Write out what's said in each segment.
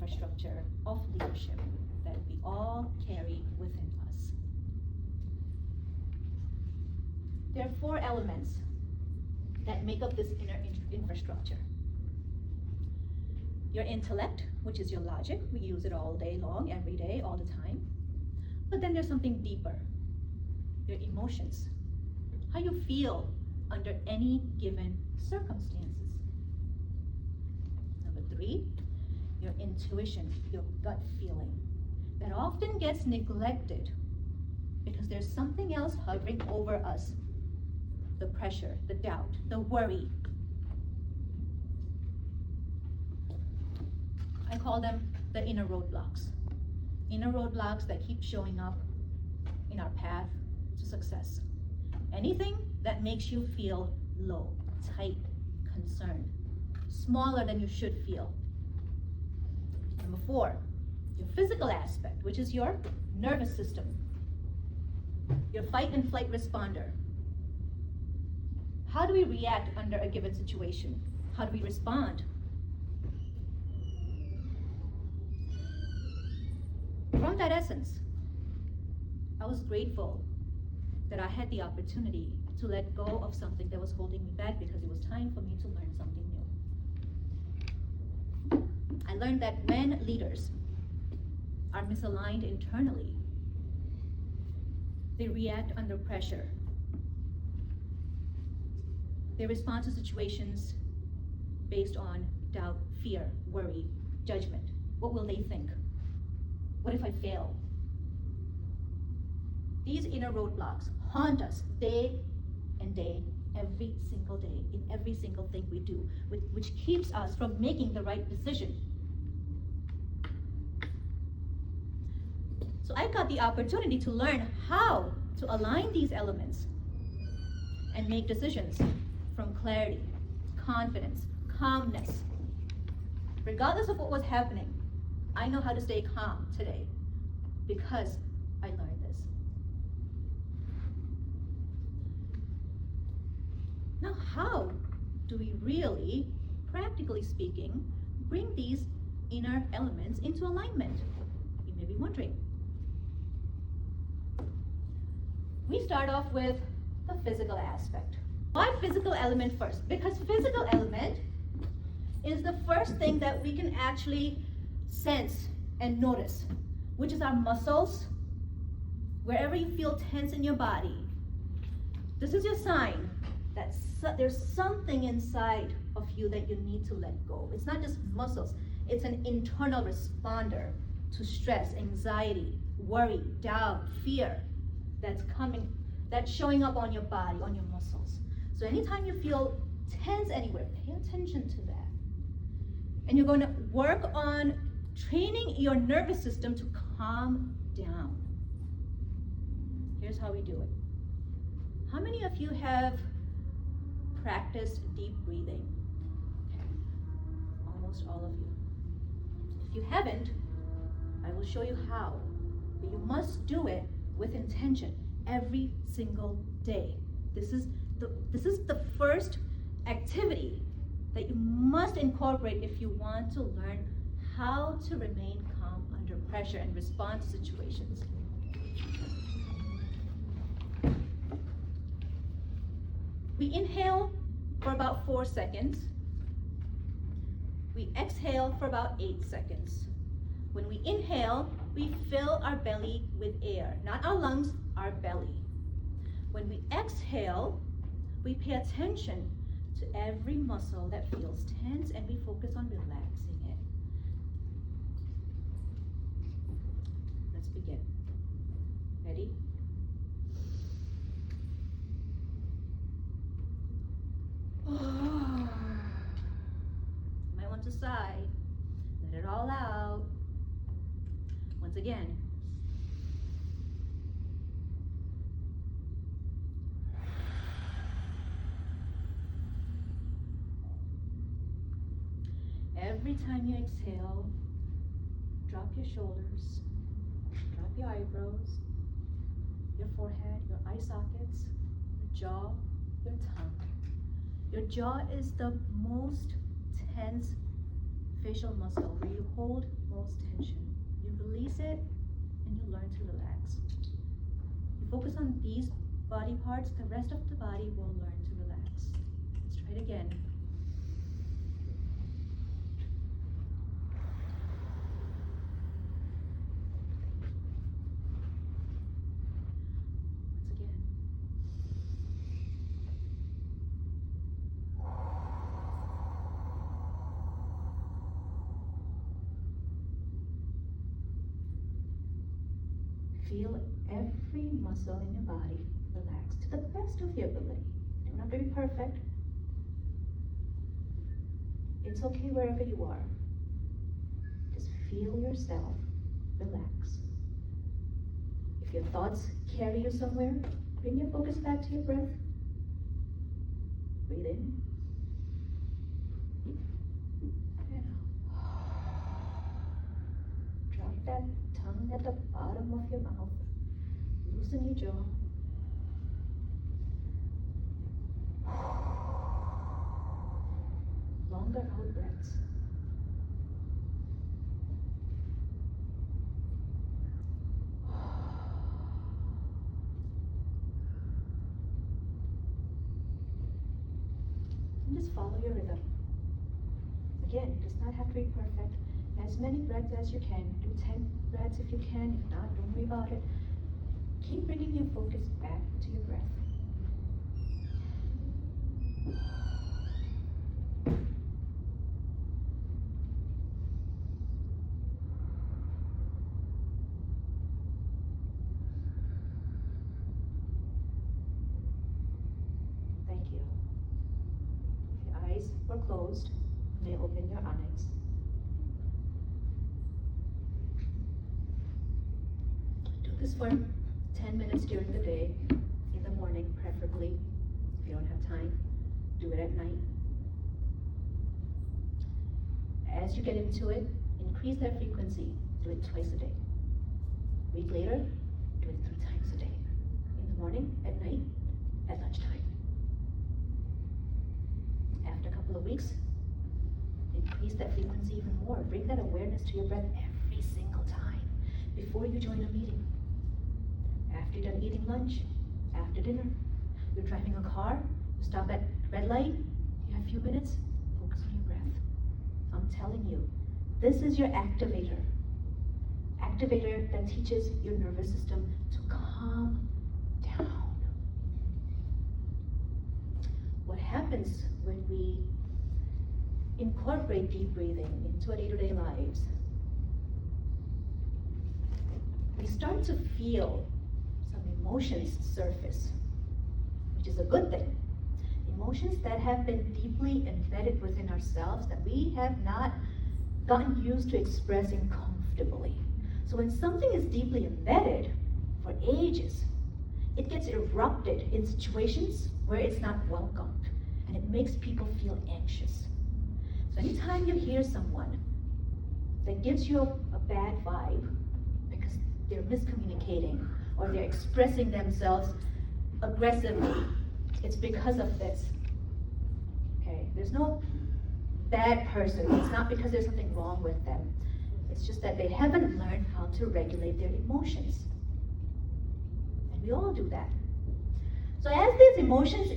infrastructure of leadership that we all carry within us. There are 4 elements that make up this inner infrastructure. Your intellect, which is your logic. We use it all day long, every day, all the time. But then there's something deeper. Your emotions, how you feel under any given circumstances. Number 3, your intuition, your gut feeling. That often gets neglected because there's something else hovering over us. The pressure, the doubt, the worry. I call them the inner roadblocks. Inner roadblocks that keep showing up in our path to success. Anything that makes you feel low, tight, concerned, smaller than you should feel. Number 4, your physical aspect, which is your nervous system, your fight and flight responder. How do we react under a given situation? How do we respond? From that essence, I was grateful that I had the opportunity to let go of something that was holding me back because it was time for me to learn something new. I learned that when leaders are misaligned internally, they react under pressure. They respond to situations based on doubt, fear, worry, judgment. What will they think? What if I fail? These inner roadblocks haunt us day and day, every single day, in every single thing we do, which keeps us from making the right decision. So I got the opportunity to learn how to align these elements and make decisions from clarity, confidence, calmness. Regardless of what was happening, I know how to stay calm today because I learned this. Now, how do we really, practically speaking, bring these inner elements into alignment? You may be wondering. We start off with the physical aspect. Why physical element first? Because physical element is the first thing that we can actually sense and notice, which is our muscles. Wherever you feel tense in your body, this is your sign that there's something inside of you that you need to let go. It's not just muscles, it's an internal responder to stress, anxiety, worry, doubt, fear that's showing up on your body, on your muscles. So anytime you feel tense anywhere, pay attention to that. And you're going to work on training your nervous system to calm down. Here's how we do it. How many of you have practiced deep breathing? Okay. Almost all of you. If you haven't, I will show you how. But you must do it with intention every single day. This is the first activity that you must incorporate if you want to learn how to remain calm under pressure and respond to situations. We inhale for about 4 seconds. We exhale for about 8 seconds. When we inhale, we fill our belly with air, not our lungs, our belly. When we exhale, we pay attention to every muscle that feels tense and we focus on relaxing it. Let's begin. Ready? You might want to sigh. Let it all out. Once again. Every time you exhale, drop your shoulders, drop your eyebrows, your forehead, your eye sockets, your jaw, your tongue. Your jaw is the most tense facial muscle where you hold most tension. You release it and you learn to relax. You focus on these body parts, the rest of the body will learn to relax. Let's try it again. Once again. Feel every muscle in your body relax to the best of your ability. You don't have to be perfect. It's okay wherever you are. Just feel yourself relax. If your thoughts carry you somewhere, bring your focus back to your breath. Breathe in. And out. Drop that tongue at the bottom of your mouth. Loosen your jaw. Longer out breaths. And just follow your rhythm. Again, it does not have to be perfect. As many breaths as you can. Do 10 breaths if you can. If not, don't worry about it. Keep bringing your focus back to your breath. Thank you. If your eyes were closed, you may open your eyes. Do this for 10 minutes during the day, in the morning preferably. If you don't have time, do it at night. As you get into it, increase that frequency. Do it twice a day. A week later, do it 3 times a day. In the morning, at night, at lunchtime. After a couple of weeks, increase that frequency even more. Bring that awareness to your breath every single time before you join a meeting. After you're done eating lunch, after dinner, you're driving a car, you stop at red light, you have a few minutes, focus on your breath. I'm telling you, this is your activator. Activator that teaches your nervous system to calm down. What happens when we incorporate deep breathing into our day-to-day lives? We start to feel emotions surface, which is a good thing. Emotions that have been deeply embedded within ourselves that we have not gotten used to expressing comfortably. So when something is deeply embedded for ages, it gets erupted in situations where it's not welcomed, and it makes people feel anxious. So anytime you hear someone that gives you a bad vibe because they're miscommunicating, or they're expressing themselves aggressively, it's because of this. Okay, there's no bad person. It's not because there's something wrong with them. It's just that they haven't learned how to regulate their emotions. And we all do that. So as these emotions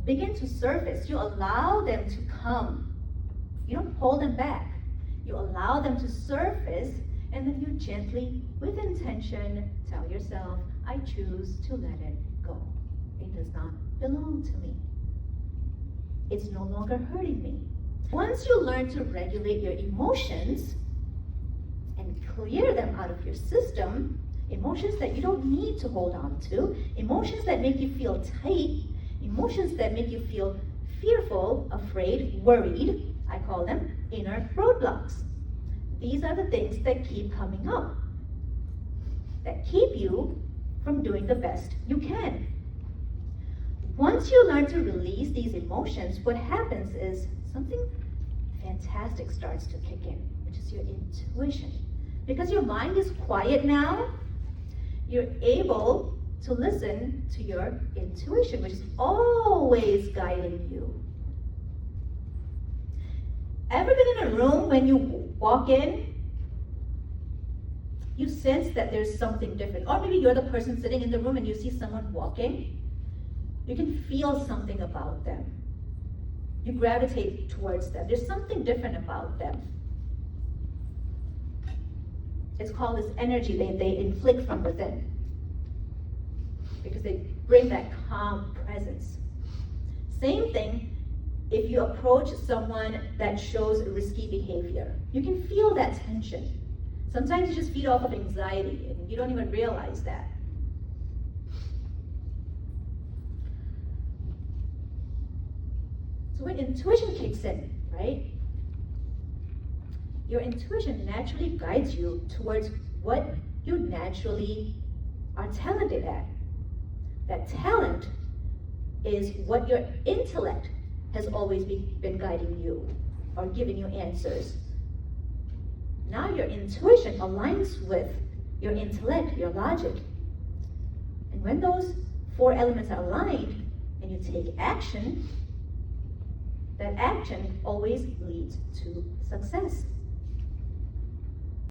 begin to surface, you allow them to come. You don't hold them back. You allow them to surface, and then you gently, with intention, tell yourself, I choose to let it go. It does not belong to me. It's no longer hurting me. Once you learn to regulate your emotions and clear them out of your system, emotions that you don't need to hold on to, emotions that make you feel tight, emotions that make you feel fearful, afraid, worried, I call them inner roadblocks. These are the things that keep coming up, that keep you from doing the best you can. Once you learn to release these emotions, what happens is something fantastic starts to kick in, which is your intuition. Because your mind is quiet now, you're able to listen to your intuition, which is always guiding you. Ever been in a room when you walk in, you sense that there's something different? Or maybe you're the person sitting in the room and you see someone walking. You can feel something about them. You gravitate towards them. There's something different about them. It's called this energy they inflict from within, because they bring that calm presence. Same thing if you approach someone that shows risky behavior. You can feel that tension. Sometimes you just feed off of anxiety and you don't even realize that. So when intuition kicks in, right? Your intuition naturally guides you towards what you naturally are talented at. That talent is what your intellect has always been guiding you or giving you answers. Now your intuition aligns with your intellect, your logic. And when those four elements are aligned and you take action, that action always leads to success.